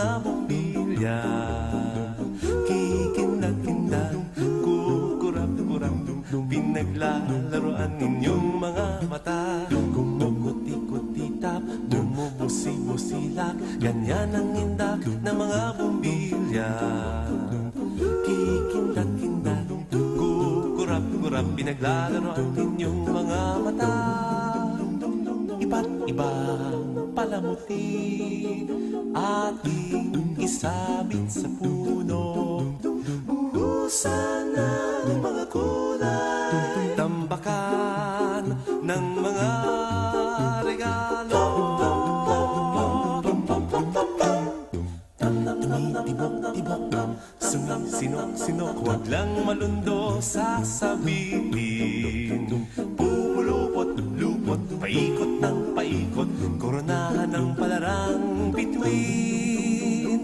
mga bumbilya. Kikindag-kindag, kukurap-kurap, pinaglalaroan ninyong mga mata. Kumukuti-kutitap, bumubusi-busilak, ganyan ang indak ng mga bumbilya. Kikindag-kindag, kukurap-kurap, pinaglalaroan ninyong mga mata. Iba't ibang palamuti ating isabit sa puno. Buhusan ng mga kulay, tambakan ng mga regalo. Tumitibok-tibok, sumisinok-sinok, huwag lang malundo sasabihin. Pumulupot-lupot, paikot ng paikot, koronahan ng palarang bituin.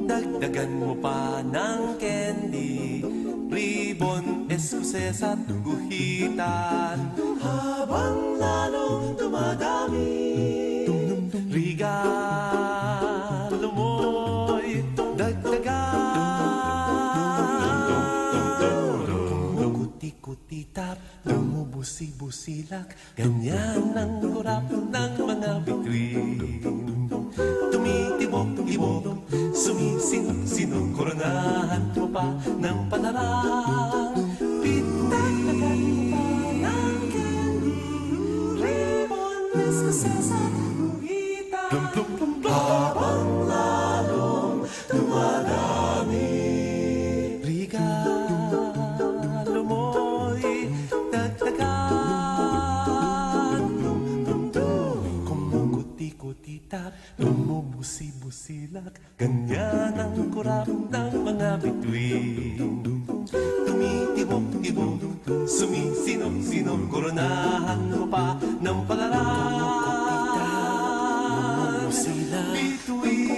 Dagdagan mo pa ng candy, ribbon, eskuses at guhitan. Habang lalong dumadami, regalo mo'y dagdagan. Kumukuti-kutitap, bumubusi-busilak, ganyan ang kurap ng mga bituin. Tumitibok-tibok, sumisinok-sinok, koronahan mo pa ng palarang bituin. Ng candy, ribbon, eskuses at guhitan. Habang lalong dumadami, regalo mo'y dagdagan. Kumukuti-kutitap, bumubusi-busilak, ganyan ang kurap ng mga bituin. Tumitibok-tibok, sumisinok-sinok, koronahan mo pa ng palarang bituin.